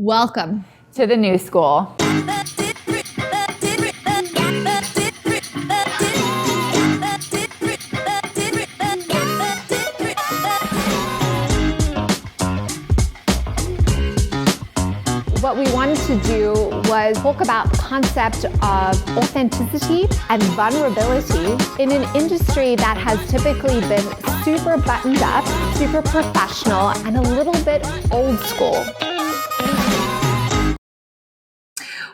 Welcome to the new school. What we wanted to do was talk about the concept of authenticity and vulnerability in an industry that has typically been super buttoned up, super professional, and a little bit old school.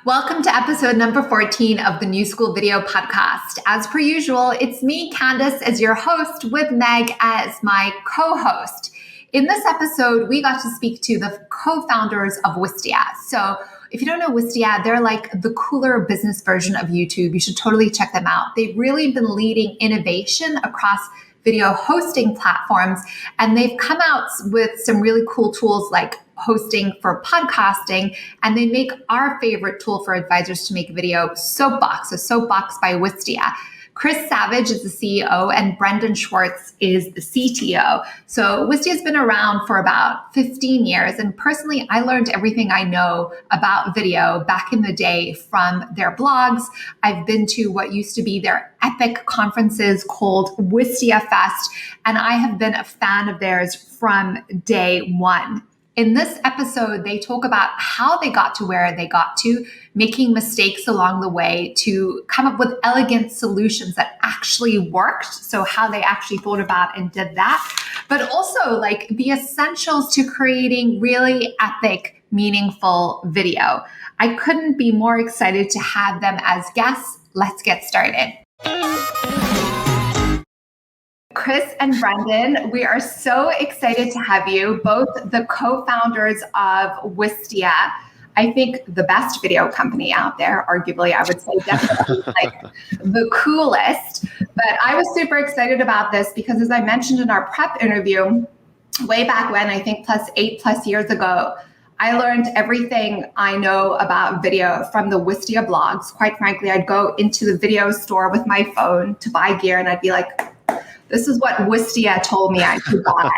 Welcome to episode number 14 of the New School Video Podcast. As per usual, it's me, Candace, as your host, with Meg as my co-host. In this episode, we got to speak to the co-founders of Wistia. So if you don't know Wistia, they're like the cooler business version of YouTube. You should totally check them out. They've really been leading innovation across video hosting platforms, and they've come out with some really cool tools like hosting for podcasting, and they make our favorite tool for advisors to make video, Soapbox, so Soapbox by Wistia. Chris Savage is the CEO and Brendan Schwartz is the CTO. So Wistia has been around for about 15 years. And personally, I learned everything I know about video back in the day from their blogs. I've been to what used to be their epic conferences called Wistia Fest, and I have been a fan of theirs from day one. In this episode, they talk about how they got to where they got to, making mistakes along the way to come up with elegant solutions that actually worked. So how they actually thought about and did that, but also like the essentials to creating really epic, meaningful video. I couldn't be more excited to have them as guests. Let's get started. Chris and Brendan, we are so excited to have you, both the co-founders of Wistia. I think the best video company out there, arguably, I would say definitely like the coolest. But I was super excited about this because, as I mentioned in our prep interview, way back when, I think eight plus years ago, I learned everything I know about video from the Wistia blogs. Quite frankly, I'd go into the video store with my phone to buy gear, and I'd be like, this is what Wistia told me I could buy.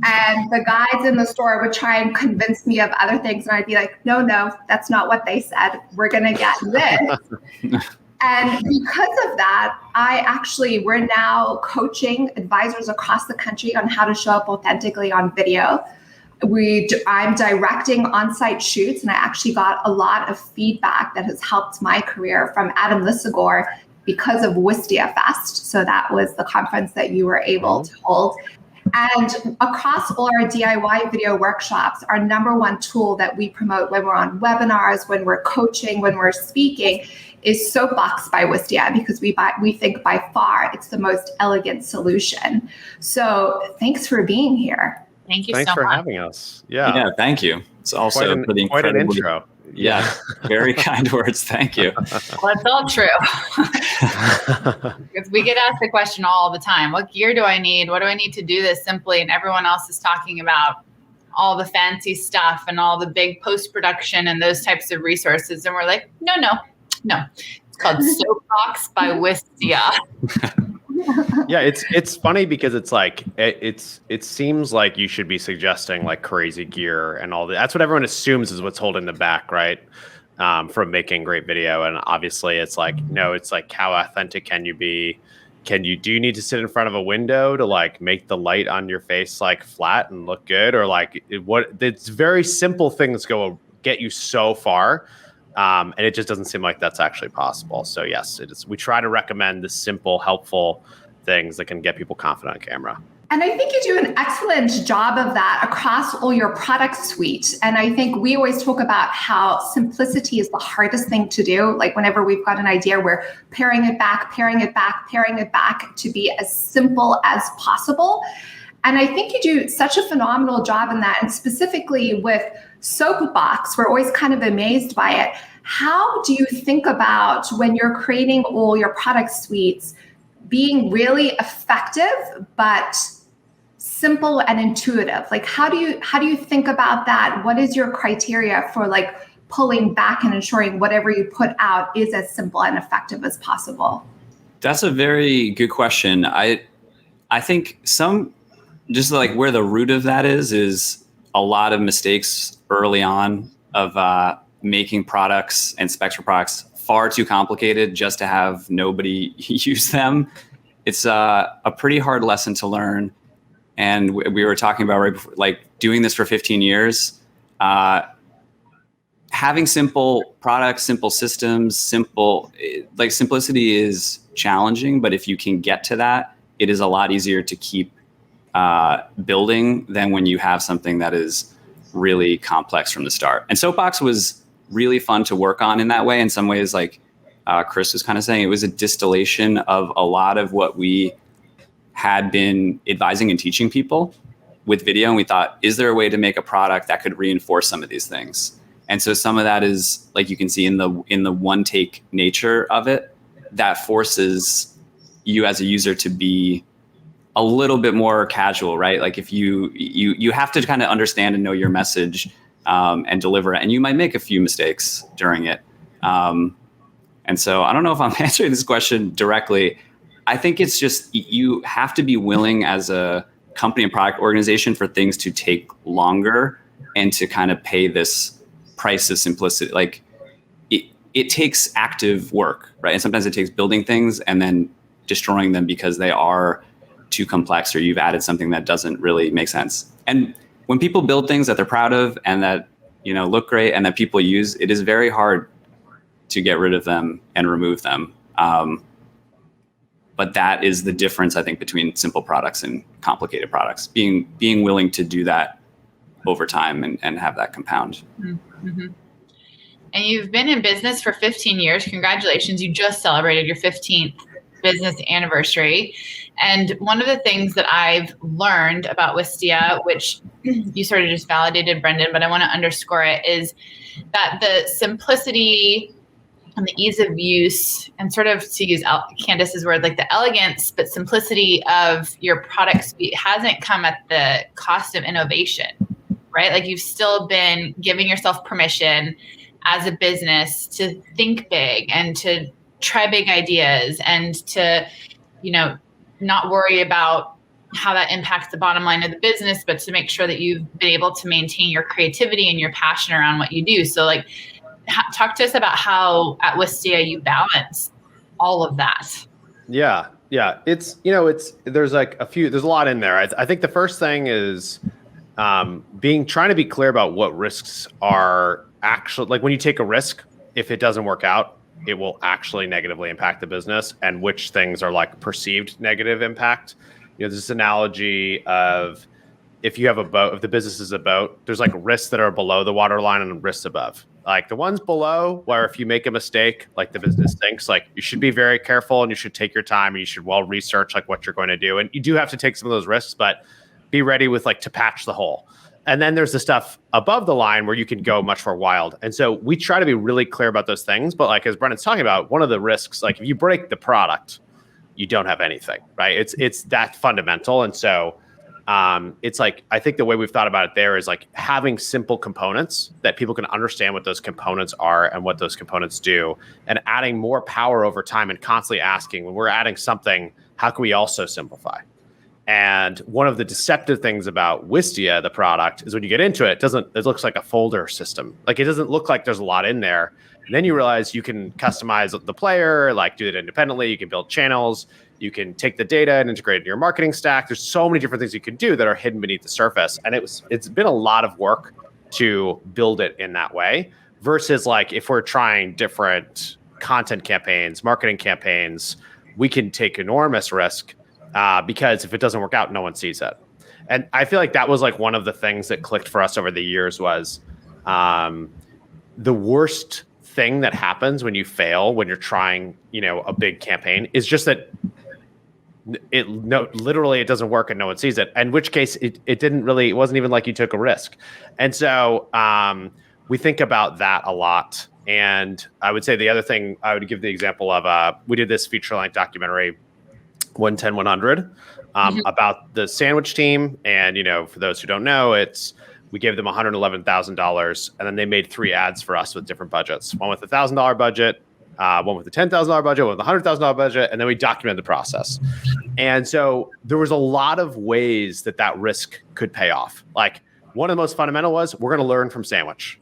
And the guys in the store would try and convince me of other things. And I'd be like, no, that's not what they said. We're going to get this. And because of that, we're now coaching advisors across the country on how to show up authentically on video. I'm directing on-site shoots, and I actually got a lot of feedback that has helped my career from Adam Lissagor because of Wistia Fest. So that was the conference that you were able to hold. And across all our DIY video workshops, our number one tool that we promote when we're on webinars, when we're coaching, when we're speaking, is Soapbox by Wistia, because we think by far it's the most elegant solution. So thanks for being here. Thank you Thanks so for much. having us. Yeah, thank you. It's also quite an intro. Yeah, very kind words. Thank you. Well, it's all true. Because we get asked the question all the time, what gear do I need? What do I need to do this simply? And everyone else is talking about all the fancy stuff and all the big post-production and those types of resources. And we're like, no. It's called Soapbox by Wistia. Yeah, it's funny because it's like it seems like you should be suggesting like crazy gear and all that. That's what everyone assumes is what's holding them back, right? From making great video. And obviously it's like, no, it's like, how authentic can you be? Do you need to sit in front of a window to like make the light on your face like flat and look good? Or like it's very simple things get you so far. And it just doesn't seem like that's actually possible. So yes, we try to recommend the simple, helpful things that can get people confident on camera. And I think you do an excellent job of that across all your product suite. And I think we always talk about how simplicity is the hardest thing to do. Like whenever we've got an idea, we're paring it back to be as simple as possible. And I think you do such a phenomenal job in that. And specifically with Soapbox, we're always kind of amazed by it. How do you think about when you're creating all your product suites being really effective, but simple and intuitive? Like, how do you think about that? What is your criteria for like pulling back and ensuring whatever you put out is as simple and effective as possible? That's a very good question. I think just like where the root of that is a lot of mistakes early on making products and specs for products far too complicated just to have nobody use them. It's a pretty hard lesson to learn. And we were talking about right before, like doing this for 15 years, having simple products, simple systems, simplicity is challenging, but if you can get to that, it is a lot easier to keep building than when you have something that is really complex from the start. And Soapbox was really fun to work on in that way. In some ways, like Chris was kind of saying, it was a distillation of a lot of what we had been advising and teaching people with video. And we thought, is there a way to make a product that could reinforce some of these things? And so some of that is, like you can see in the one take nature of it, that forces you as a user to be a little bit more casual, right? Like if you have to kind of understand and know your message and deliver it, and you might make a few mistakes during it. And so I don't know if I'm answering this question directly. I think it's just you have to be willing as a company and product organization for things to take longer and to kind of pay this price of simplicity. Like it takes active work, right? And sometimes it takes building things and then destroying them because they are too complex or you've added something that doesn't really make sense. And when people build things that they're proud of and that, you know, look great and that people use, it is very hard to get rid of them and remove them. But that is the difference, I think, between simple products and complicated products, being willing to do that over time and have that compound. Mm-hmm. And you've been in business for 15 years. Congratulations. You just celebrated your 15th business anniversary. And one of the things that I've learned about Wistia, which you sort of just validated, Brendan, but I want to underscore it, is that the simplicity and the ease of use, and sort of, to use Candace's word, like the elegance but simplicity of your product suite hasn't come at the cost of innovation, right? Like you've still been giving yourself permission as a business to think big and to try big ideas and to, you know, not worry about how that impacts the bottom line of the business, but to make sure that you've been able to maintain your creativity and your passion around what you do. So like, talk to us about how at Wistia you balance all of that. Yeah. It's, you know, there's a lot in there. I think the first thing is trying to be clear about what risks are actually, like when you take a risk, if it doesn't work out, it will actually negatively impact the business, and which things are like perceived negative impact. You know, there's this analogy of if you have a boat, if the business is a boat, there's like risks that are below the waterline and risks above. Like the ones below, where if you make a mistake, like the business thinks, like you should be very careful and you should take your time and you should well research like what you're going to do. And you do have to take some of those risks, but be ready with like to patch the hole. And then there's the stuff above the line where you can go much more wild. And so we try to be really clear about those things. But like, as Brendan's talking about, one of the risks, like if you break the product, you don't have anything, right? It's that fundamental. And so it's like, I think the way we've thought about it there is like having simple components that people can understand what those components are and what those components do, and adding more power over time and constantly asking, when we're adding something, how can we also simplify? And one of the deceptive things about Wistia, the product, is when you get into it, it looks like a folder system. Like it doesn't look like there's a lot in there. And then you realize you can customize the player, like do it independently. You can build channels. You can take the data and integrate it into your marketing stack. There's so many different things you can do that are hidden beneath the surface. And it's been a lot of work to build it in that way, versus like if we're trying different content campaigns, marketing campaigns, we can take enormous risk. Because if it doesn't work out, no one sees it. And I feel like that was like one of the things that clicked for us over the years was the worst thing that happens when you fail, when you're trying, you know, a big campaign, is just that literally it doesn't work and no one sees it. In which case it wasn't even like you took a risk. And so we think about that a lot. And I would say the other thing I would give the example of, we did this feature-length documentary 110-100 about the sandwich team. And, you know, for those who don't know, we gave them $111,000 and then they made 3 ads for us with different budgets. One with $1,000 budget, one with a $10,000 budget, one with a $100,000 budget. And then we documented the process. And so there was a lot of ways that risk could pay off. Like one of the most fundamental was we're going to learn from sandwich.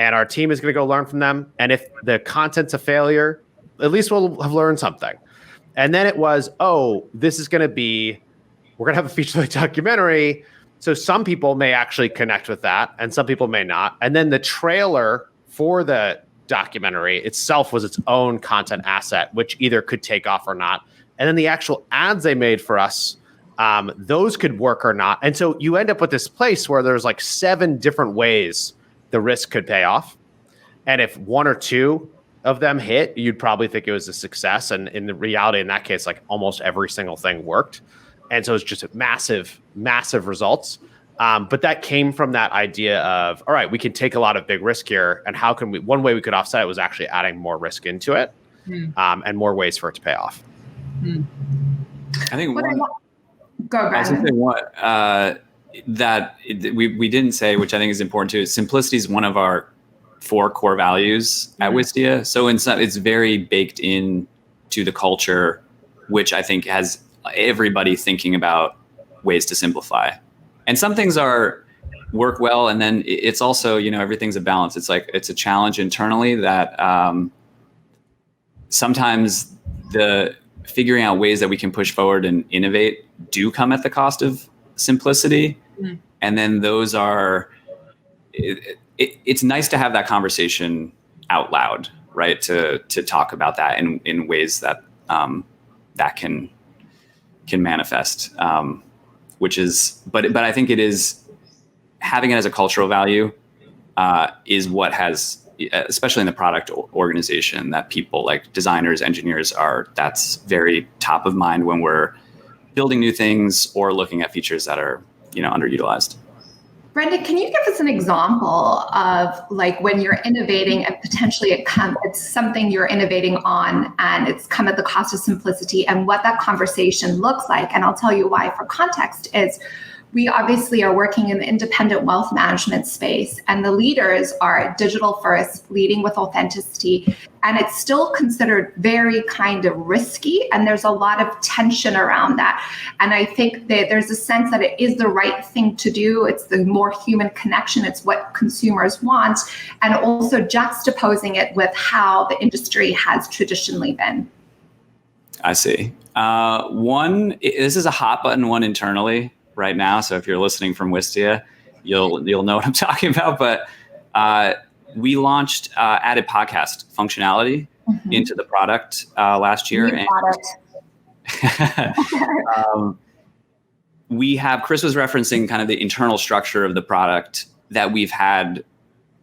and our team is going to go learn from them. And if the content's a failure, at least we'll have learned something. And then it was, oh, this is going to be, we're going to have a feature-length documentary. So some people may actually connect with that and some people may not. And then the trailer for the documentary itself was its own content asset, which either could take off or not. And then the actual ads they made for us, those could work or not. And so you end up with this place where there's like 7 different ways the risk could pay off. And if 1 or 2 of them hit, you'd probably think it was a success. And in the reality, in that case, like almost every single thing worked. And so it's just massive, massive results. But that came from that idea of, all right, we can take a lot of big risk here. And how can we, one way we could offset it was actually adding more risk into it and more ways for it to pay off. I think Go, Brandon. That we didn't say, which I think is important too, is simplicity is one of our 4 core values at Wistia. So it's very baked in to the culture, which I think has everybody thinking about ways to simplify. And some things work well, and then it's also, everything's a balance. It's like it's a challenge internally that sometimes the figuring out ways that we can push forward and innovate do come at the cost of simplicity. And then those are, it's nice to have that conversation out loud, right? To talk about that in ways that that can manifest, which is, but I think it is having it as a cultural value is what has, especially in the product organization, that people like designers, engineers that's very top of mind when we're building new things or looking at features that are, underutilized. Brendan, can you give us an example of like when you're innovating and potentially it's something you're innovating on and it's come at the cost of simplicity and what that conversation looks like? And I'll tell you why. For context is we obviously are working in the independent wealth management space, and the leaders are digital first, leading with authenticity, and it's still considered very kind of risky, and there's a lot of tension around that. And I think that there's a sense that it is the right thing to do. It's the more human connection. It's what consumers want, and also juxtaposing it with how the industry has traditionally been. I see. This is a hot button one internally right now. So if you're listening from Wistia, you'll know what I'm talking about. But we launched added podcast functionality into the product last year. Chris was referencing kind of the internal structure of the product that we've had,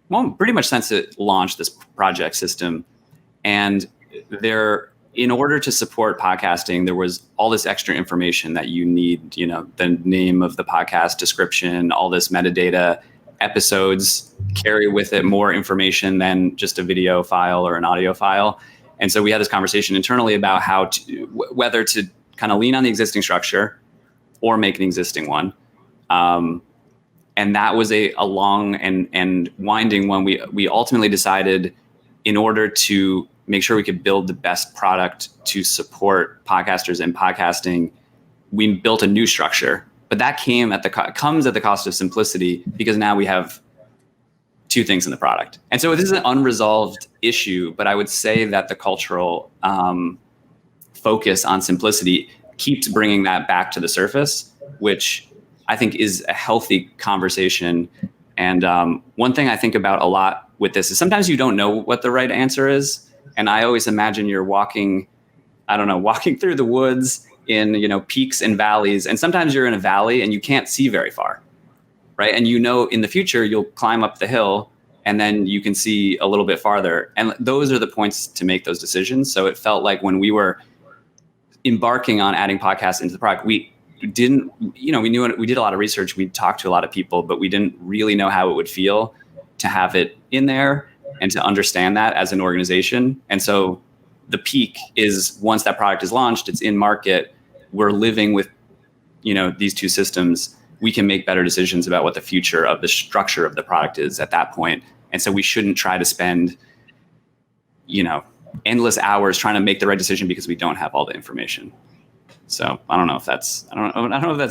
well, pretty much since it launched, this project system. And in order to support podcasting, there was all this extra information that you need, the name of the podcast, description, all this metadata. Episodes carry with it more information than just a video file or an audio file. And so we had this conversation internally about whether to kind of lean on the existing structure or make an existing one. And that was a long and winding one. We ultimately decided, in order to make sure we could build the best product to support podcasters and podcasting, we built a new structure. But that comes at the cost of simplicity, because now we have 2 things in the product. And so this is an unresolved issue, but I would say that the cultural focus on simplicity keeps bringing that back to the surface, which I think is a healthy conversation. And one thing I think about a lot with this is sometimes you don't know what the right answer is. And I always imagine you're walking through the woods in, peaks and valleys. And sometimes you're in a valley and you can't see very far, right? And in the future, you'll climb up the hill and then you can see a little bit farther. And those are the points to make those decisions. So it felt like when we were embarking on adding podcasts into the product, we didn't, we did a lot of research. We talked to a lot of people, but we didn't really know how it would feel to have it in there and to understand that as an organization. And so the peak is, once that product is launched, it's in market, we're living with, these 2 systems, we can make better decisions about what the future of the structure of the product is at that point. And so we shouldn't try to spend, endless hours trying to make the right decision because we don't have all the information. So I don't know if that's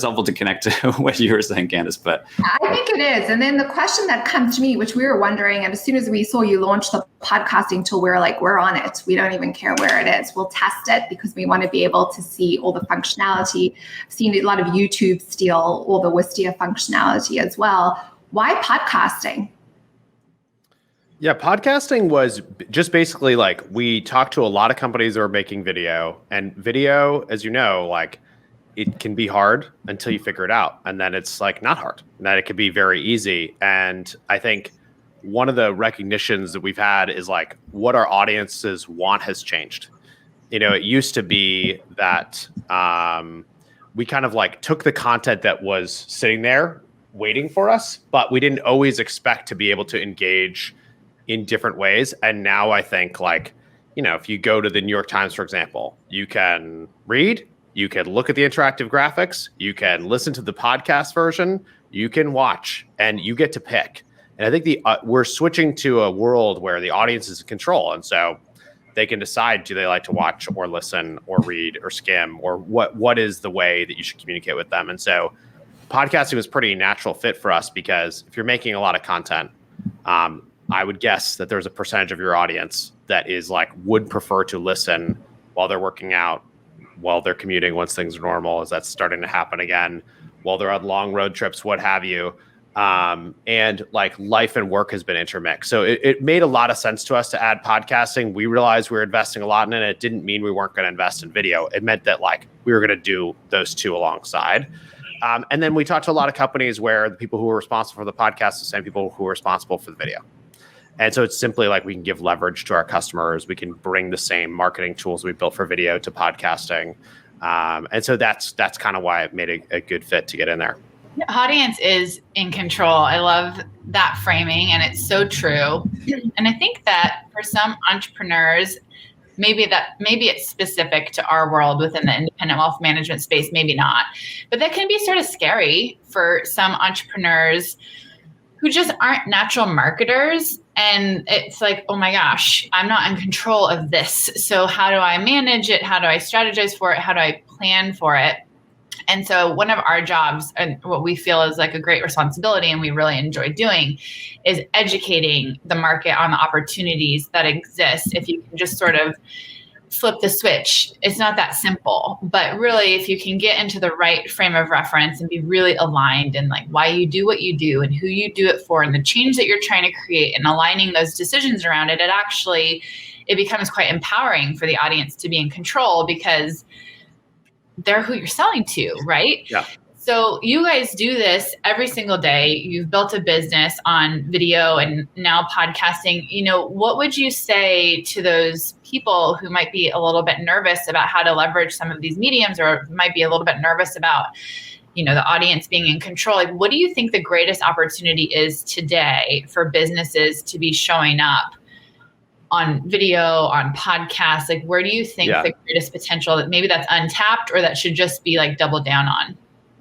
helpful to connect to what you were saying, Candace, but I think it is. And then the question that comes to me, which we were wondering, and as soon as we saw you launch the podcasting tool, we were like, we're on it. We don't even care where it is. We'll test it because we want to be able to see all the functionality. I've seen a lot of YouTube steal all the Wistia functionality as well. Why podcasting? Yeah, podcasting was just basically like we talked to a lot of companies that were making video, and video, as you know, like it can be hard until you figure it out. And then it's like not hard, and then it can be very easy. And I think one of the recognitions that we've had is like what our audiences want has changed. You know, it used to be that we kind of like took the content that was sitting there waiting for us, but we didn't always expect to be able to engage in different ways. And now I think like, you know, if you go to the New York Times, for example, you can read, you can look at the interactive graphics, you can listen to the podcast version, you can watch, and you get to pick. And I think we're switching to a world where the audience is in control. And so they can decide, do they like to watch or listen or read or skim, or what is the way that you should communicate with them? And so podcasting was pretty natural fit for us because if you're making a lot of content, I would guess that there's a percentage of your audience that is like would prefer to listen while they're working out, while they're commuting once things are normal, as that's starting to happen again, while they're on long road trips, what have you. And like life and work has been intermixed. So it made a lot of sense to us to add podcasting. We realized we were investing a lot in it. It didn't mean we weren't going to invest in video. It meant that like we were going to do those two alongside. And then we talked to a lot of companies where the people who were responsible for the podcast are the same people who were responsible for the video. And so it's simply like we can give leverage to our customers. We can bring the same marketing tools we built for video to podcasting. And so that's kind of why it made a good fit to get in there. The audience is in control. I love that framing, and it's so true. And I think that for some entrepreneurs, maybe it's specific to our world within the independent wealth management space, maybe not. But that can be sort of scary for some entrepreneurs who just aren't natural marketers. And it's like, oh my gosh, I'm not in control of this. So how do I manage it? How do I strategize for it? How do I plan for it? And so one of our jobs, and what we feel is like a great responsibility and we really enjoy doing, is educating the market on the opportunities that exist. If you can just sort of flip the switch, it's not that simple. But really, if you can get into the right frame of reference and be really aligned in like why you do what you do and who you do it for and the change that you're trying to create and aligning those decisions around it, it becomes quite empowering for the audience to be in control because they're who you're selling to, right? Yeah. So you guys do this every single day. You've built a business on video and now podcasting. You know, what would you say to those people who might be a little bit nervous about how to leverage some of these mediums, or might be a little bit nervous about, you know, the audience being in control? Like, what do you think the greatest opportunity is today for businesses to be showing up on video, on podcasts? Like, where do you think the greatest potential, that maybe that's untapped or that should just be like doubled down on?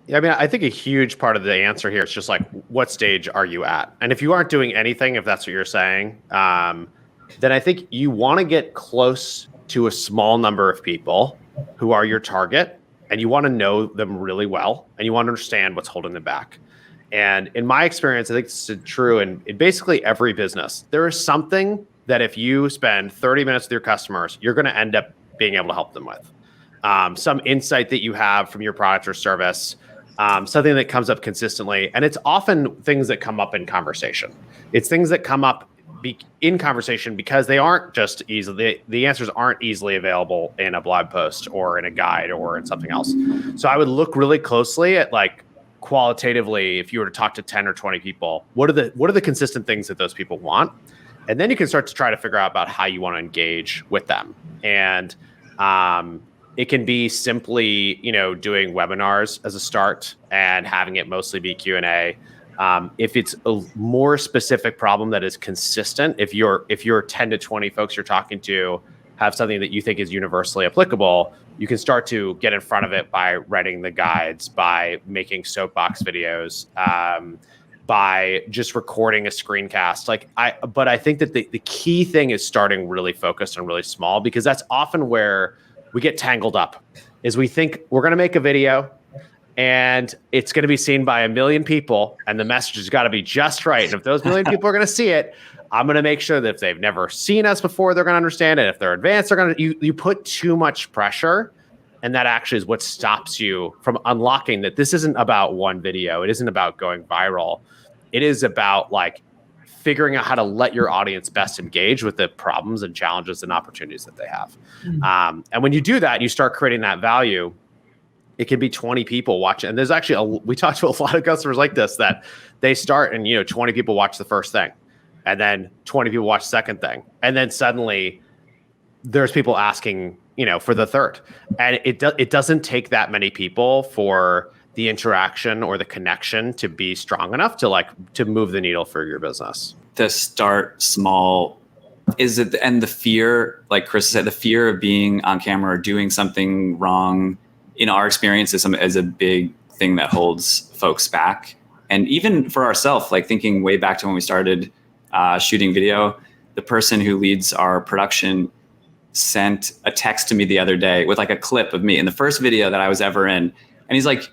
Yeah, I mean, I think a huge part of the answer here is just like, what stage are you at? And if you aren't doing anything, if that's what you're saying, then I think you want to get close to a small number of people who are your target, and you want to know them really well, and you want to understand what's holding them back. And in my experience, I think this is true in basically every business. There is something that if you spend 30 minutes with your customers, you're going to end up being able to help them with. Some insight that you have from your product or service, something that comes up consistently. And it's often things that come up in conversation. It's things that come up in conversation because they aren't just easily, the answers aren't easily available in a blog post or in a guide or in something else. So I would look really closely at like qualitatively, if you were to talk to 10 or 20 people, what are the consistent things that those people want? And then you can start to try to figure out about how you want to engage with them. And it can be simply, you know, doing webinars as a start and having it mostly be Q&A. If it's a more specific problem that is consistent, if your 10 to 20 folks you're talking to have something that you think is universally applicable, you can start to get in front of it by writing the guides, by making soapbox videos, by just recording a screencast. But I think that the key thing is starting really focused and really small, because that's often where we get tangled up is we think we're going to make a video and it's going to be seen by 1 million people and the message has got to be just right. And if those 1 million people are going to see it, I'm going to make sure that if they've never seen us before, they're going to understand it. If they're advanced, they're going to, you put too much pressure. And that actually is what stops you from unlocking that this isn't about one video. It isn't about going viral. It is about like figuring out how to let your audience best engage with the problems and challenges and opportunities that they have. And when you do that, you start creating that value. It can be 20 people watching. And there's actually, we talked to a lot of customers like this, that they start and, 20 people watch the first thing. And then 20 people watch the second thing. And then suddenly there's people asking, for the third. And it doesn't take that many people for the interaction or the connection to be strong enough to move the needle for your business. To start small and the fear, like Chris said, the fear of being on camera or doing something wrong in our experience is a big thing that holds folks back. And even for ourselves, like thinking way back to when we started shooting video, the person who leads our production sent a text to me the other day with like a clip of me in the first video that I was ever in. And he's like,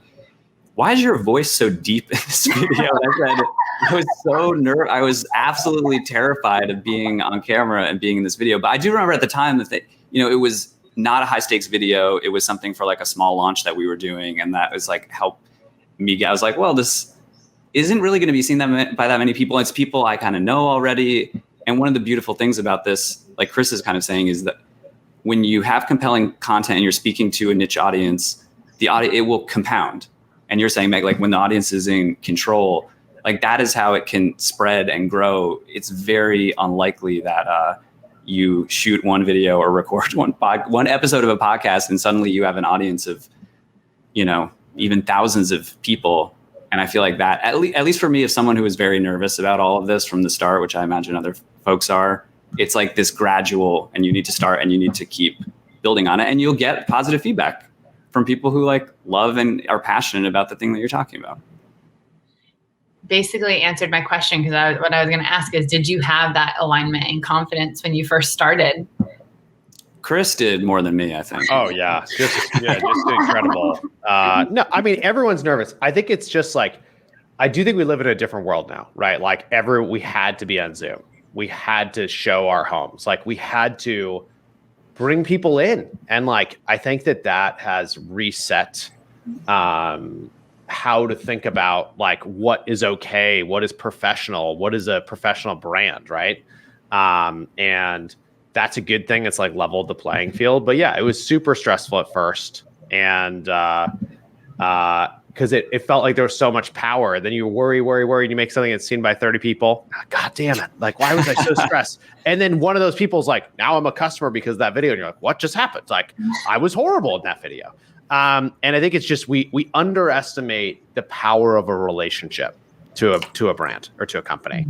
why is your voice so deep in this video? I said, I was so nervous. I was absolutely terrified of being on camera and being in this video. But I do remember at the time that it was not a high stakes video. It was something for like a small launch that we were doing. And that was like, help me get, I was like, well, this isn't really going to be seen by that many people. It's people I kind of know already. And one of the beautiful things about this, like Chris is kind of saying, is that when you have compelling content and you're speaking to a niche audience, it will compound. And you're saying, Meg, like when the audience is in control, like that is how it can spread and grow. It's very unlikely that you shoot one video or record one episode of a podcast and suddenly you have an audience of, even thousands of people. And I feel like that, at least for me, as someone who is very nervous about all of this from the start, which I imagine other folks are, it's like this gradual, and you need to start and you need to keep building on it, and you'll get positive feedback from people who like love and are passionate about the thing that you're talking about. Basically answered my question, because what I was going to ask is, did you have that alignment and confidence when you first started? Chris did more than me, I think. Oh yeah, just incredible. No, I mean everyone's nervous. I think it's just like, I do think we live in a different world now, right? Like we had to be on Zoom. We had to show our homes. Like we had to bring people in. And like, I think that has reset how to think about like what is okay, what is professional, what is a professional brand, right? And that's a good thing. It's like leveled the playing field. But yeah, it was super stressful at first. And because it felt like there was so much power. Then you worry, and you make something that's seen by 30 people. God damn it. Like, why was I so stressed? And then one of those people's like, now I'm a customer because of that video. And you're like, what just happened? Like, I was horrible in that video. And I think it's just, we underestimate the power of a relationship to a brand or to a company.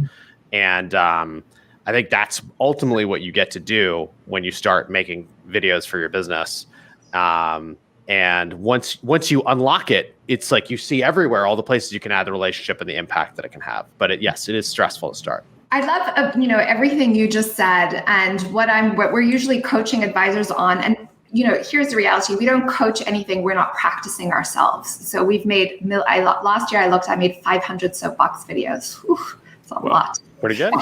And I think that's ultimately what you get to do when you start making videos for your business. And once you unlock it, it's like you see everywhere all the places you can add the relationship and the impact that it can have. But yes, it is stressful to start. I love everything you just said, and what we're usually coaching advisors on. And here's the reality: we don't coach anything we're not practicing ourselves. So we've made last year I made 500 soapbox videos. Whew, it's a lot. Pretty good.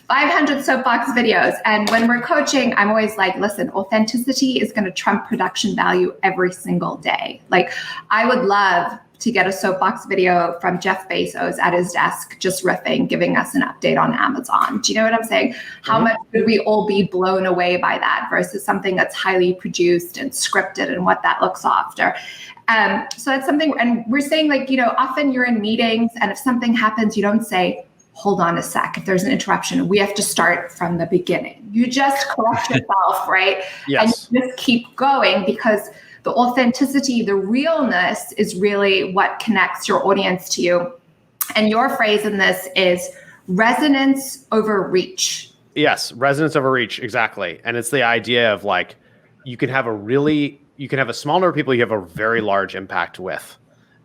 500 soapbox videos. And when we're coaching, I'm always like, listen, authenticity is going to trump production value every single day. Like, I would love to get a soapbox video from Jeff Bezos at his desk, just riffing, giving us an update on Amazon. Do you know what I'm saying? How much would we all be blown away by that versus something that's highly produced and scripted and what that looks after? So that's something, and we're saying like, often you're in meetings and if something happens, you don't say, hold on a sec. If there's an interruption, we have to start from the beginning. You just correct yourself, right? Yes. And you just keep going, because the authenticity, the realness is really what connects your audience to you. And your phrase in this is resonance over reach. Yes, resonance over reach, exactly. And it's the idea of like, you can have a small number of people you have a very large impact with.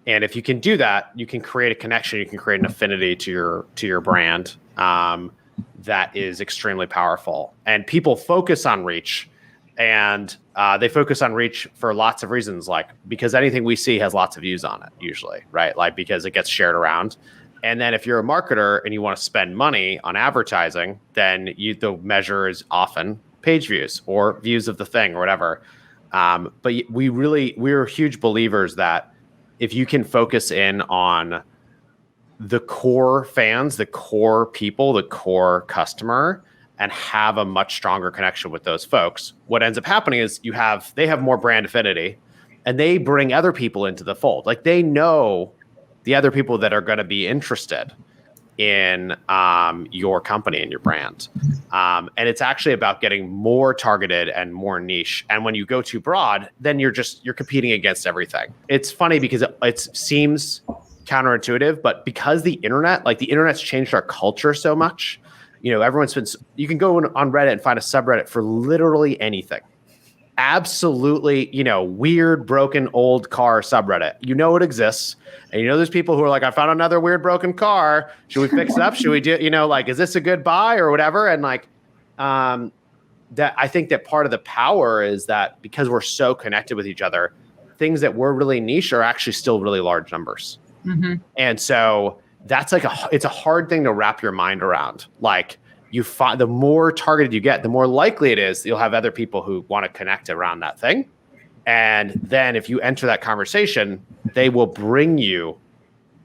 And if you can do that, you can create a connection, you can create an affinity to your brand that is extremely powerful. And people focus on reach And they focus on reach for lots of reasons, like because anything we see has lots of views on it, usually, right? Like because it gets shared around. And then if you're a marketer and you want to spend money on advertising, then the measure is often page views or views of the thing or whatever. But we're huge believers that if you can focus in on the core fans, the core people, the core customer, and have a much stronger connection with those folks, what ends up happening is they have more brand affinity and they bring other people into the fold. Like they know the other people that are going to be interested in your company and your brand. And it's actually about getting more targeted and more niche. And when you go too broad, then you're competing against everything. It's funny because it seems counterintuitive, but because the internet's changed our culture so much, you can go on Reddit and find a subreddit for literally anything. Absolutely, weird, broken, old car subreddit. It exists. And there's people who are like, I found another weird, broken car. Should we fix it up? Should we do, is this a good buy or whatever? And that I think that part of the power is that because we're so connected with each other, things that were really niche are actually still really large numbers. Mm-hmm. And so that's it's a hard thing to wrap your mind around. Like the more targeted you get, the more likely it is you'll have other people who want to connect around that thing. And then if you enter that conversation, they will bring you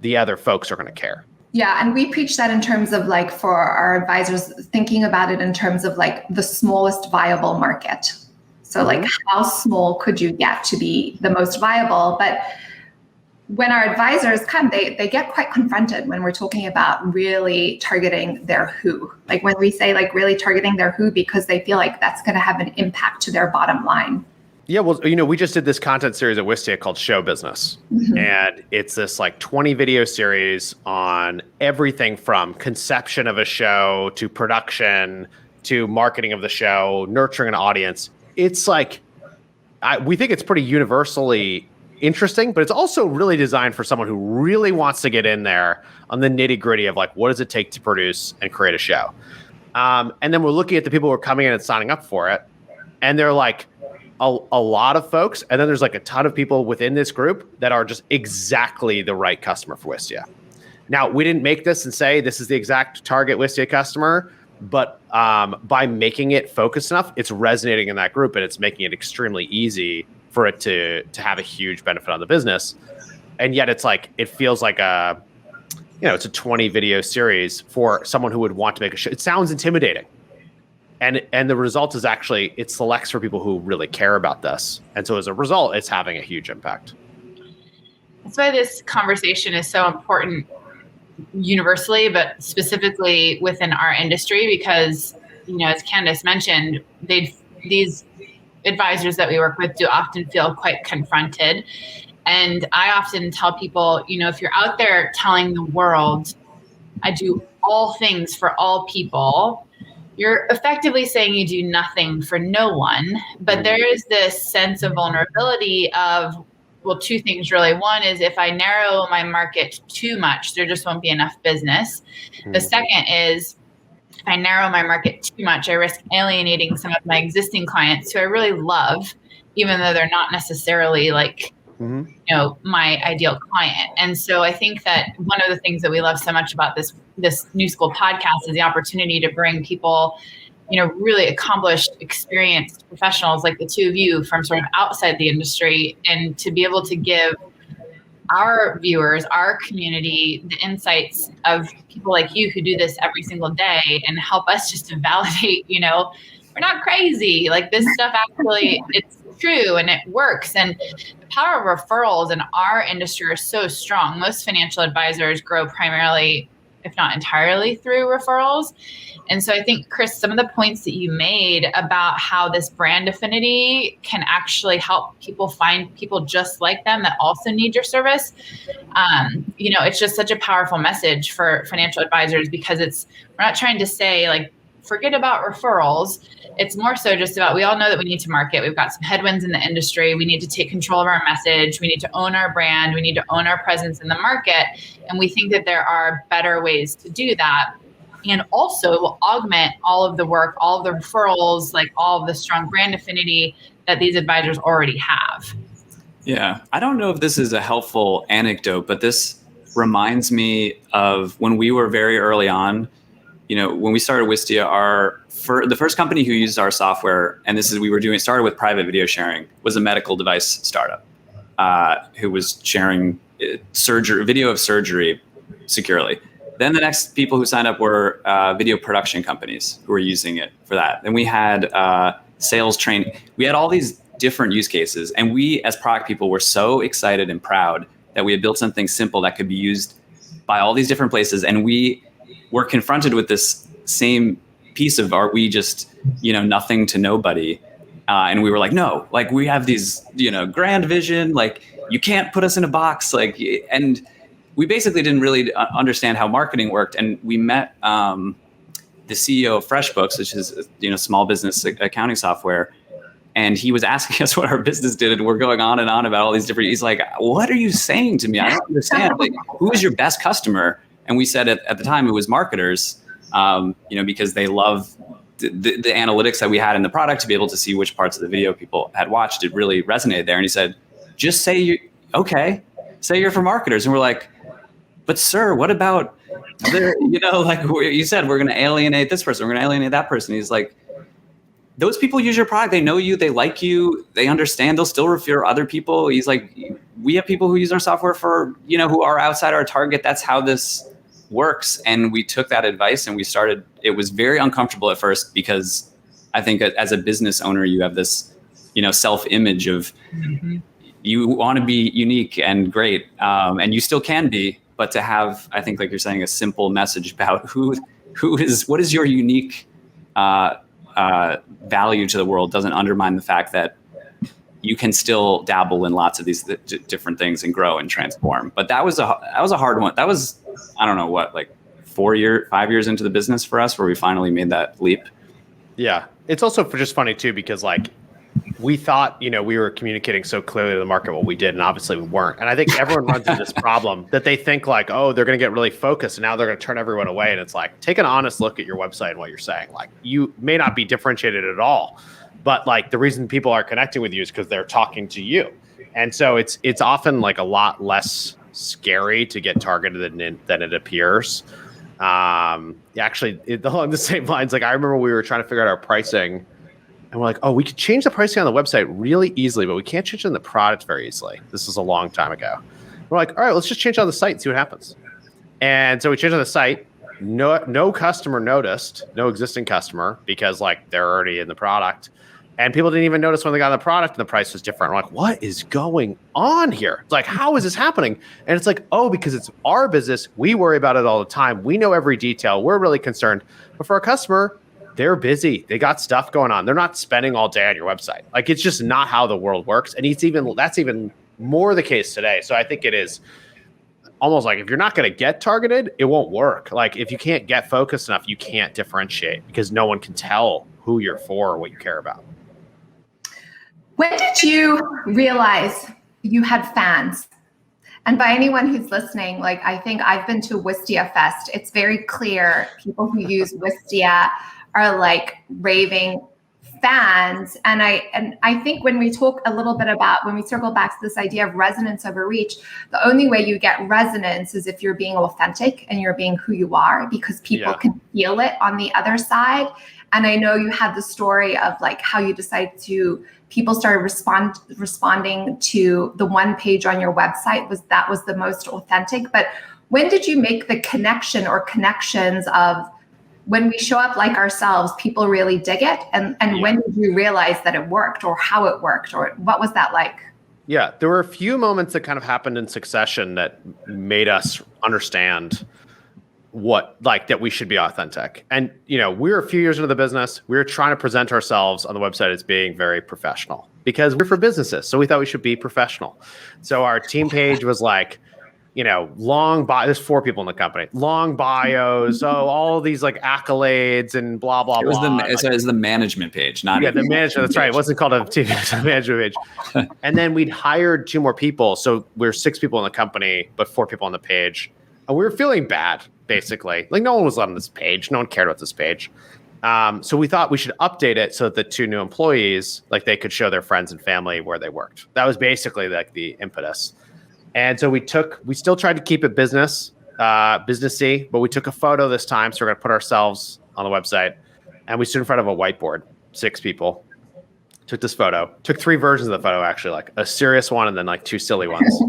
the other folks who are going to care. Yeah. And we preach that in terms of for our advisors, thinking about it in terms of the smallest viable market. So how small could you get to be the most viable? But when our advisors come, they get quite confronted when we're talking about really targeting their who. When we say really targeting their who, because they feel like that's going to have an impact to their bottom line. Yeah, well, we just did this content series at Wistia called Show Business. Mm-hmm. And it's this 20 video series on everything from conception of a show to production to marketing of the show, nurturing an audience. It's we think it's pretty universally interesting, but it's also really designed for someone who really wants to get in there on the nitty gritty of what does it take to produce and create a show. And then we're looking at the people who are coming in and signing up for it. And they're a lot of folks. And then there's a ton of people within this group that are just exactly the right customer for Wistia. Now, we didn't make this and say this is the exact target Wistia customer, but by making it focused enough, it's resonating in that group and it's making it extremely easy for it to have a huge benefit on the business. And yet it feels like it's a 20 video series for someone who would want to make a show. It sounds intimidating. And the result is actually it selects for people who really care about this. And so as a result, it's having a huge impact. That's why this conversation is so important universally, but specifically within our industry, because, as Candace mentioned, these advisors that we work with do often feel quite confronted. And I often tell people, if you're out there telling the world, I do all things for all people, you're effectively saying you do nothing for no one. But there is this sense of vulnerability of, well, two things really. One is if I narrow my market too much, there just won't be enough business. The second is if I narrow my market too much, I risk alienating some of my existing clients who I really love, even though they're not necessarily my ideal client. And so I think that one of the things that we love so much about this New School podcast is the opportunity to bring people, really accomplished, experienced professionals like the two of you from sort of outside the industry, and to be able to give our viewers, our community, the insights of people like you who do this every single day and help us just to validate, we're not crazy. This stuff actually, it's true and it works. And the power of referrals in our industry are so strong. Most financial advisors grow primarily, if not entirely, through referrals. And so I think, Chris, some of the points that you made about how this brand affinity can actually help people find people just like them that also need your service. It's just such a powerful message for financial advisors, because we're not trying to say forget about referrals. It's more so just about, we all know that we need to market. We've got some headwinds in the industry. We need to take control of our message. We need to own our brand. We need to own our presence in the market. And we think that there are better ways to do that. And also it will augment all of the work, all of the referrals, like all of the strong brand affinity that these advisors already have. Yeah. I don't know if this is a helpful anecdote, but this reminds me of when we were very early on. When we started Wistia, the first company who used our software, and started with private video sharing, was a medical device startup who was sharing video of surgery securely. Then the next people who signed up were video production companies who were using it for that. Then we had sales training. We had all these different use cases, and we as product people were so excited and proud that we had built something simple that could be used by all these different places. And we were confronted with this same piece of, are we just, nothing to nobody? And we were like, no, like we have these, grand vision, like you can't put us in a box. And we basically didn't really understand how marketing worked. And we met the CEO of FreshBooks, which is, small business accounting software. And he was asking us what our business did. And we're going on and on about all these different, he's like, what are you saying to me? I don't understand. Like, who is your best customer? And we said at the time it was marketers, because they love the analytics that we had in the product to be able to see which parts of the video people had watched. It really resonated there. And he said, just say you're for marketers. And we're like, but sir, what about, like you said, we're going to alienate this person, we're going to alienate that person. He's like, those people use your product. They know you, they like you, they understand, they'll still refer other people. He's like, we have people who use our software for, who are outside our target. That's how this works. And we took that advice and we started. It was very uncomfortable at first because I think as a business owner, you have this, self-image of you want to be unique and great, and you still can be, but to have, I think, like you're saying, a simple message about what is your unique value to the world doesn't undermine the fact that you can still dabble in lots of these different things and grow and transform. But that was a hard one. That was, I don't know what, like 5 years into the business for us, where we finally made that leap. Yeah. It's also just funny too, because like we thought, we were communicating so clearly to the market what we did, and obviously we weren't. And I think everyone runs into this problem that they think like, oh, they're going to get really focused and now they're going to turn everyone away. And it's like, take an honest look at your website and what you're saying. Like, you may not be differentiated at all, but like the reason people are connecting with you is because they're talking to you. And so it's often like a lot less scary to get targeted than it appears. Actually, along the same lines, like I remember we were trying to figure out our pricing, and we're like, oh, we could change the pricing on the website really easily, but we can't change it on the product very easily. This was a long time ago. We're like, all right, let's just change it on the site and see what happens. And so we changed on the site. No customer noticed, no existing customer, because like they're already in the product. And people didn't even notice when they got the product and the price was different. We're like, what is going on here? It's like, how is this happening? And it's like, oh, because it's our business. We worry about it all the time. We know every detail. We're really concerned. But for a customer, they're busy. They got stuff going on. They're not spending all day on your website. Like, it's just not how the world works. And that's even more the case today. So I think it is almost like if you're not going to get targeted, it won't work. Like if you can't get focused enough, you can't differentiate because no one can tell who you're for or what you care about. When did you realize you had fans? And by anyone who's listening, like I think I've been to Wistia Fest. It's very clear people who use Wistia are like raving fans. And I think when we talk a little bit about, when we circle back to this idea of resonance over reach, the only way you get resonance is if you're being authentic and you're being who you are, because people can feel it on the other side. And I know you had the story of like how you decided people started responding to the one page on your website that was the most authentic. But when did you make the connection or connections of when we show up like ourselves, people really dig it? And when did you realize that it worked or how it worked or what was that like? Yeah, there were a few moments that kind of happened in succession that made us understand that we should be authentic. And, we were a few years into the business. We were trying to present ourselves on the website as being very professional because we're for businesses. So we thought we should be professional. So our team page was like, long bio. There's 4 people in the company, long bios. So all these like accolades and blah, blah, blah. It was the management page, not the management. That's right. It wasn't called a team, it was a management page. And then we'd hired 2 more people. So we're 6 people in the company, but 4 people on the page. And we were feeling bad, basically. Like no one was on this page. No one cared about this page. So we thought we should update it so that the 2 new employees, like they could show their friends and family where they worked. That was basically like the impetus. And so we still tried to keep it businessy, but we took a photo this time. So we're going to put ourselves on the website, and we stood in front of a whiteboard, 6 people, took this photo, took 3 versions of the photo, actually, like a serious one and then like 2 silly ones.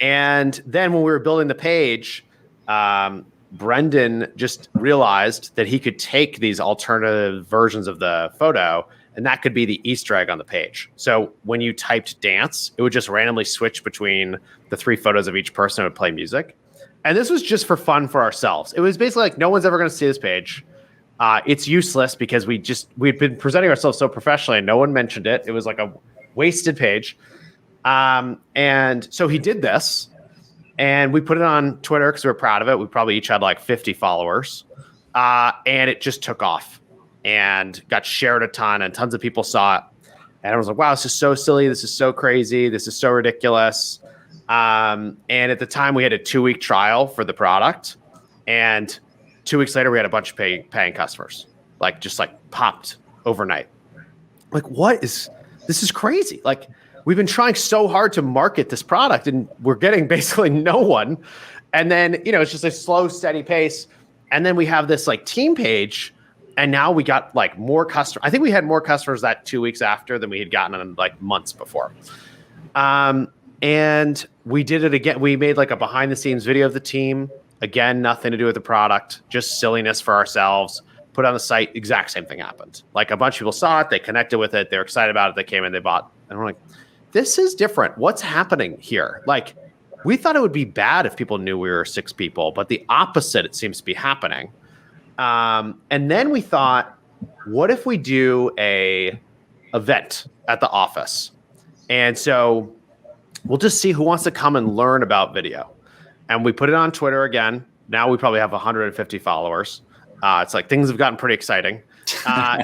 And then when we were building the page, Brendan just realized that he could take these alternative versions of the photo, and that could be the Easter egg on the page. So when you typed dance, it would just randomly switch between the 3 photos of each person and would play music. And this was just for fun for ourselves. It was basically like, no one's ever going to see this page. It's useless because we'd been presenting ourselves so professionally and no one mentioned it. It was like a wasted page. And so he did this, and we put it on Twitter because we were proud of it. We probably each had like 50 followers, and it just took off and got shared a ton, and tons of people saw it. And I was like, wow, this is so silly. This is so crazy. This is so ridiculous. And at the time we had a 2-week trial for the product, and 2 weeks later we had a bunch of paying customers, like just like popped overnight. Like, this is crazy. Like, we've been trying so hard to market this product and we're getting basically no one. And then, it's just a slow, steady pace. And then we have this like team page, and now we got like more customers. I think we had more customers that 2 weeks after than we had gotten in like months before. And we did it again. We made like a behind the scenes video of the team. Again, nothing to do with the product, just silliness for ourselves. Put on the site, exact same thing happened. Like a bunch of people saw it, they connected with it, they're excited about it, they came in, they bought. And we're like, this is different. What's happening here? Like, we thought it would be bad if people knew we were 6 people, but the opposite, it seems to be happening. And then we thought, what if we do a event at the office? And so we'll just see who wants to come and learn about video. And we put it on Twitter again. Now we probably have 150 followers. It's like things have gotten pretty exciting.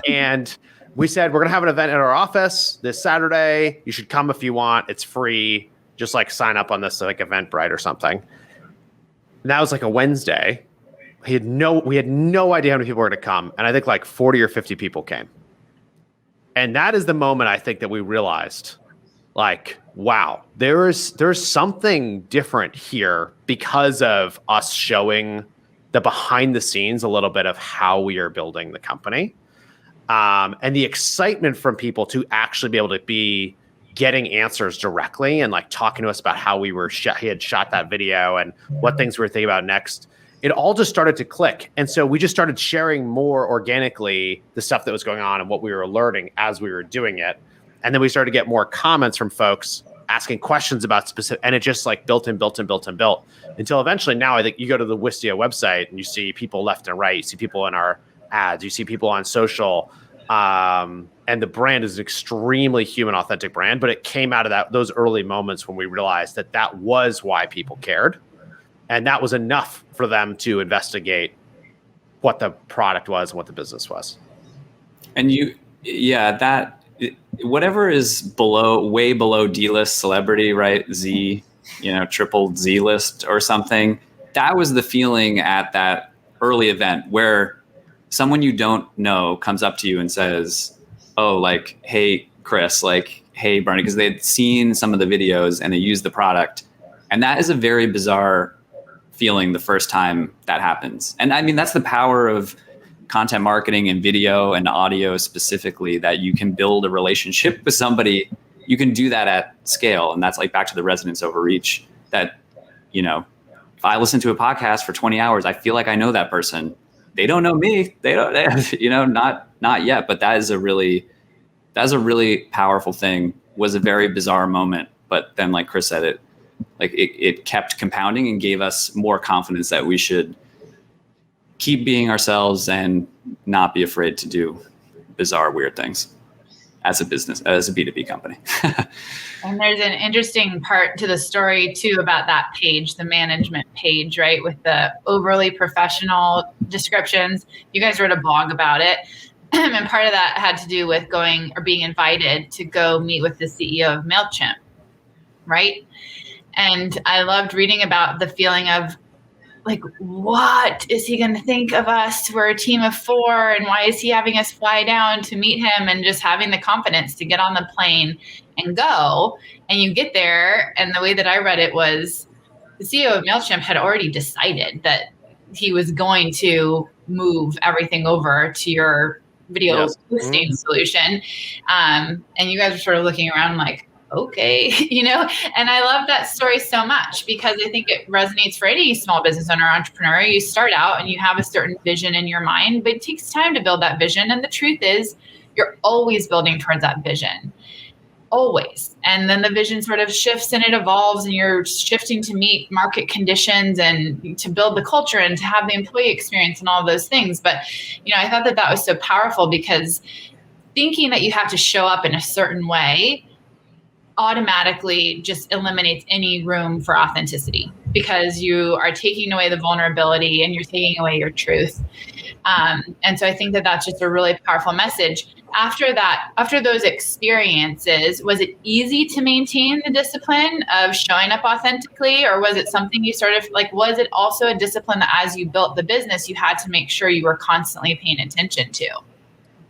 And we said, we're going to have an event at our office this Saturday. You should come if you want. It's free. Just like sign up on this like Eventbrite or something. And that was like a Wednesday. We had no idea how many people were going to come. And I think like 40 or 50 people came. And that is the moment I think that we realized, like, wow, there's something different here because of us showing the behind the scenes a little bit of how we are building the company. And the excitement from people to actually be able to be getting answers directly and like talking to us about how he had shot that video and what things we were thinking about next. It all just started to click. And so we just started sharing more organically the stuff that was going on and what we were learning as we were doing it. And then we started to get more comments from folks asking questions about specific, and it just like built until eventually now I think you go to the Wistia website and you see people left and right. You see people in our ads, you see people on social, and the brand is an extremely human, authentic brand, but it came out of those early moments when we realized that was why people cared. And that was enough for them to investigate what the product was and what the business was. And whatever is way below D-list celebrity, right? Triple Z list or something. That was the feeling at that early event where someone you don't know comes up to you and says, oh, like, hey, Chris, like, hey, Bernie, because they had seen some of the videos and they used the product. And that is a very bizarre feeling the first time that happens. And I mean, that's the power of content marketing and video and audio specifically, that you can build a relationship with somebody. You can do that at scale. And that's like back to the resonance over reach, that, if I listen to a podcast for 20 hours, I feel like I know that person. They don't know me. Not yet, but that's a really powerful thing. Was a very bizarre moment. But then like Chris said, it kept compounding and gave us more confidence that we should keep being ourselves and not be afraid to do bizarre, weird things as a business, as a B2B company. And there's an interesting part to the story too about that page, the management page, right? With the overly professional descriptions. You guys wrote a blog about it. And part of that had to do with going or being invited to go meet with the CEO of MailChimp, right? And I loved reading about the feeling of like, what is he going to think of us? We're a team of 4, and why is he having us fly down to meet him? And just having the confidence to get on the plane and go. And you get there, and the way that I read it was the CEO of MailChimp had already decided that he was going to move everything over to your video hosting solution. And you guys are sort of looking around like, okay, and I love that story so much because I think it resonates for any small business owner, entrepreneur. You start out and you have a certain vision in your mind, but it takes time to build that vision. And the truth is you're always building towards that vision, always. And then the vision sort of shifts and it evolves and you're shifting to meet market conditions and to build the culture and to have the employee experience and all those things. But, I thought that was so powerful because thinking that you have to show up in a certain way automatically just eliminates any room for authenticity because you are taking away the vulnerability and you're taking away your truth. And so I think that that's just a really powerful message. After those experiences, was it easy to maintain the discipline of showing up authentically, or was it something you sort of was it also a discipline that as you built the business, you had to make sure you were constantly paying attention to?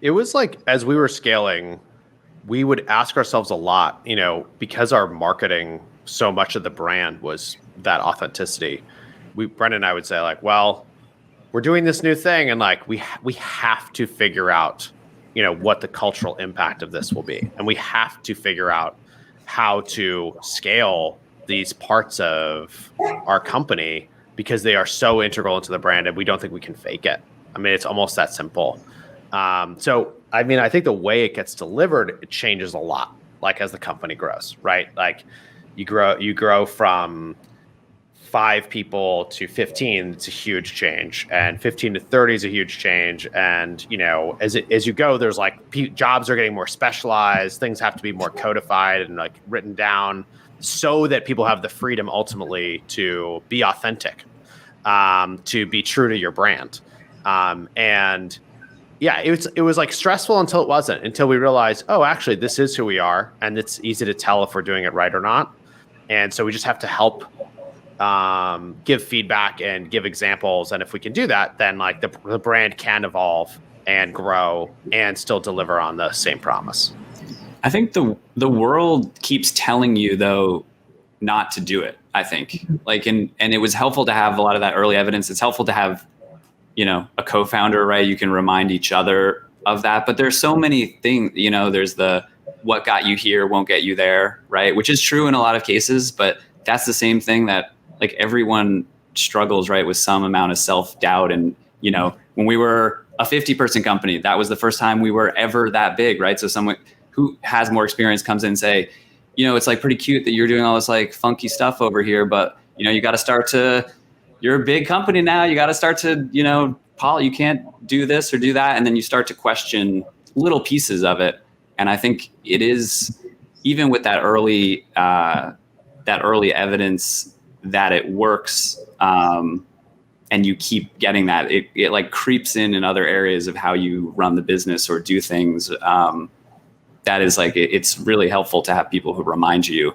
It was like, as we were scaling, we would ask ourselves a lot, because our marketing, so much of the brand was that authenticity. Brendan and I would say well, we're doing this new thing and we have to figure out, what the cultural impact of this will be. And we have to figure out how to scale these parts of our company because they are so integral into the brand and we don't think we can fake it. I mean, it's almost that simple. I think the way it gets delivered, it changes a lot, as the company grows, right? You grow from 5 people to 15, it's a huge change, and 15 to 30 is a huge change. And, as you go, there's jobs are getting more specialized, things have to be more codified and written down so that people have the freedom ultimately to be authentic, to be true to your brand. Yeah, it was stressful until it wasn't, until we realized, oh, actually, this is who we are. And it's easy to tell if we're doing it right or not. And so we just have to help give feedback and give examples. And if we can do that, then the brand can evolve and grow and still deliver on the same promise. I think the world keeps telling you, though, not to do it, I think. And it was helpful to have a lot of that early evidence. It's helpful to have a co-founder, right? You can remind each other of that. But there's so many things, there's the what got you here won't get you there, right? Which is true in a lot of cases, but that's the same thing that everyone struggles, right, with some amount of self-doubt. And, when we were a 50-person company, that was the first time we were ever that big, right? So someone who has more experience comes in and say, it's pretty cute that you're doing all this funky stuff over here, but, you got to start to, you're a big company now. You got to start to, Paul, you can't do this or do that. And then you start to question little pieces of it. And I think it is, even with that early evidence that it works, and you keep getting that, it creeps in other areas of how you run the business or do things. That is it's really helpful to have people who remind you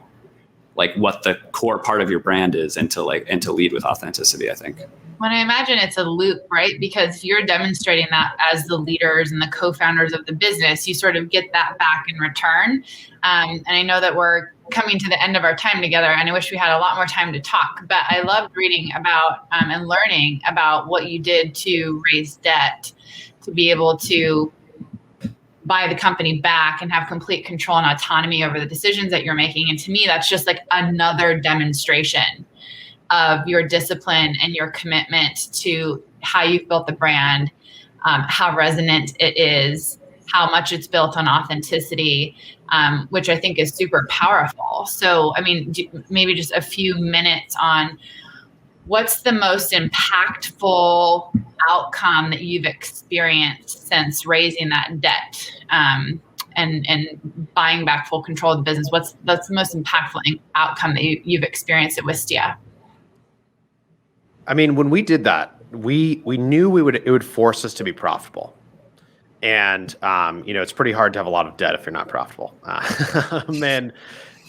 what the core part of your brand is and to lead with authenticity, I think. When I imagine it's a loop, right? Because you're demonstrating that as the leaders and the co-founders of the business, you sort of get that back in return. And I know that we're coming to the end of our time together and I wish we had a lot more time to talk, but I loved reading about and learning about what you did to raise debt to be able to buy the company back and have complete control and autonomy over the decisions that you're making. And to me, that's just another demonstration of your discipline and your commitment to how you've built the brand, how resonant it is, how much it's built on authenticity, which I think is super powerful. So, maybe just a few minutes on what's the most impactful outcome that you've experienced since raising that debt and buying back full control of the business? That's the most impactful outcome that you've experienced at Wistia? When we did that, we knew it would force us to be profitable. And, it's pretty hard to have a lot of debt if you're not profitable.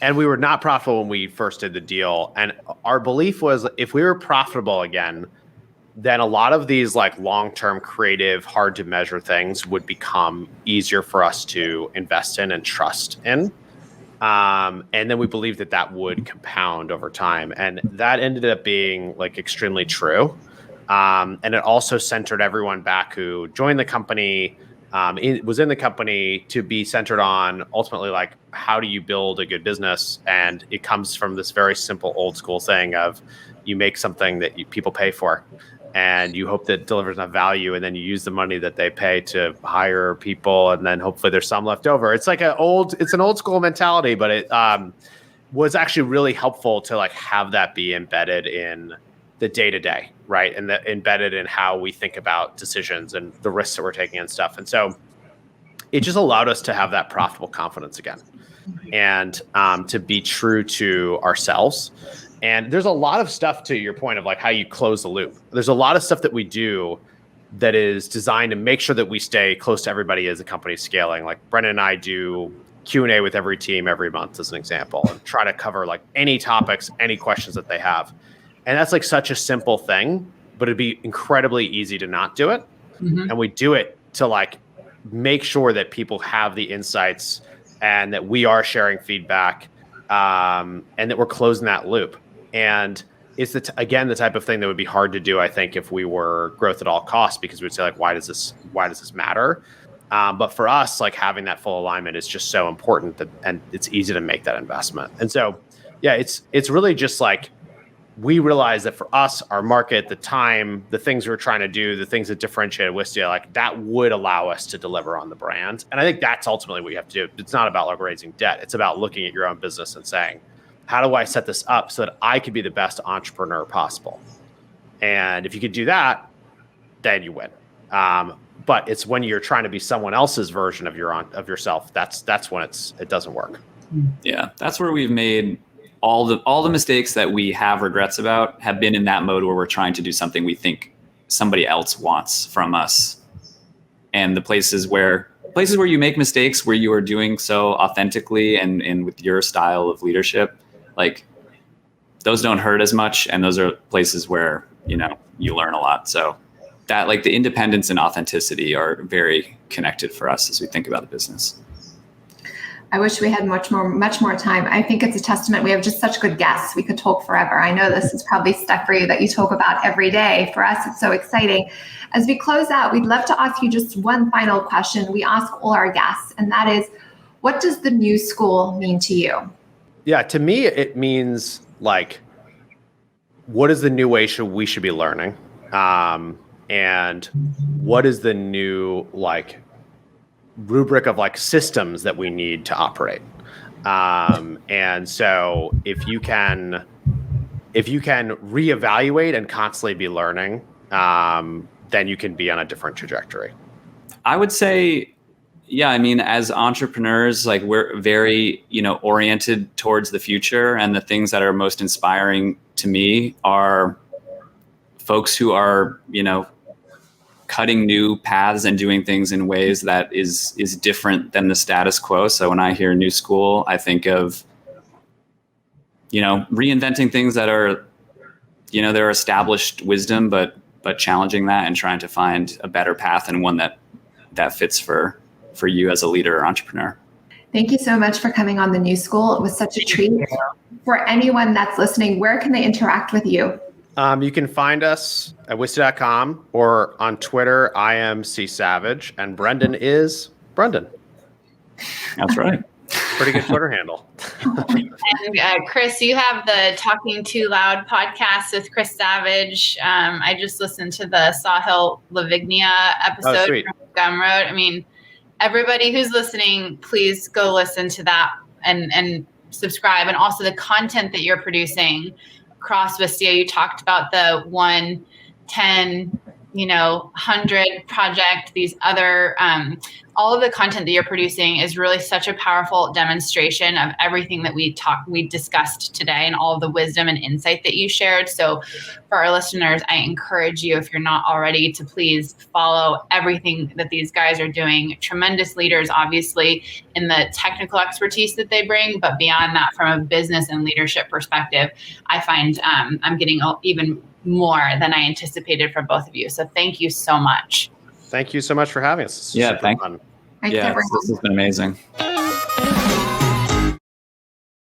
And we were not profitable when we first did the deal. And our belief was if we were profitable again, then a lot of these like long-term creative, hard to measure things would become easier for us to invest in and trust in. And then we believed that would compound over time. And that ended up being like extremely true. And it also centered everyone back who joined the company, was in the company, to be centered on ultimately like, how do you build a good business? And it comes from this very simple old school thing of, you make something that people pay for, and you hope that it delivers enough value, and then you use the money that they pay to hire people, and then hopefully there's some left over. It's like an old school mentality, but it was actually really helpful to like have that be embedded in the day-to-day, right? And embedded in how we think about decisions and the risks that we're taking and stuff. And so it just allowed us to have that profitable confidence again, and to be true to ourselves. And there's a lot of stuff, to your point of like how you close the loop. There's a lot of stuff that we do that is designed to make sure that we stay close to everybody as the company's scaling. Like Brendan and I do Q&A with every team every month, as an example, and try to cover like any topics, any questions that they have. And that's like such a simple thing, but it'd be incredibly easy to not do it. Mm-hmm. And we do it to like make sure that people have the insights, and that we are sharing feedback, and that we're closing that loop. And it's again the type of thing that would be hard to do, I think, if we were growth at all costs, because we'd say like, why does this matter? But for us, like having that full alignment is just so important, and it's easy to make that investment. And so, yeah, it's really just like, we realized that for us, our market, the time, the things we were trying to do, the things that differentiated Wistia, like that would allow us to deliver on the brand. And I think that's ultimately what you have to do. It's not about like raising debt. It's about looking at your own business and saying, how do I set this up so that I could be the best entrepreneur possible? And if you could do that, then you win. But it's when you're trying to be someone else's version of yourself, that's when it doesn't work. Yeah, that's where we've made all the mistakes that we have regrets about have been in that mode where we're trying to do something we think somebody else wants from us. And the places where you make mistakes, where you are doing so authentically and with your style of leadership, like those don't hurt as much. And those are places where, you learn a lot. So that, like, the independence and authenticity are very connected for us as we think about the business. I wish we had much more time. I think it's a testament. We have just such good guests. We could talk forever. I know this is probably stuff for you that you talk about every day. For us, it's so exciting. As we close out, we'd love to ask you just one final question. We ask all our guests, and that is, what does the new school mean to you? Yeah, to me, it means like, what is the new way we should be learning? And what is the new like rubric of like systems that we need to operate? And so if you can reevaluate and constantly be learning, then you can be on a different trajectory. I would say, yeah, I mean, as entrepreneurs, like we're very, oriented towards the future, and the things that are most inspiring to me are folks who are, cutting new paths and doing things in ways that is different than the status quo. So when I hear new school, I think of, reinventing things that are, their established wisdom, but challenging that and trying to find a better path, and one that fits for you as a leader or entrepreneur. Thank you so much for coming on the New School. It was such a treat. For anyone that's listening, where can they interact with you? You can find us at Wistia.com, or on Twitter. I am C Savage, and Brendan is Brendan. That's right. Pretty good Twitter handle. And Chris, you have the Talking Too Loud podcast with Chris Savage. I just listened to the Sahil Lavignia episode from Gumroad. I mean, everybody who's listening, please go listen to that and subscribe. And also the content that you're producing across Wistia. You talked about the 1, 10, 100 project, these other all of the content that you're producing is really such a powerful demonstration of everything that we discussed today and all of the wisdom and insight that you shared. So for our listeners, I encourage you, if you're not already, to please follow everything that these guys are doing. Tremendous leaders, obviously, in the technical expertise that they bring, but beyond that, from a business and leadership perspective, I find I'm getting even more than I anticipated from both of you. So thank you so much. Thank you so much for having us. Yeah, thanks. Thanks, everyone. This has been amazing.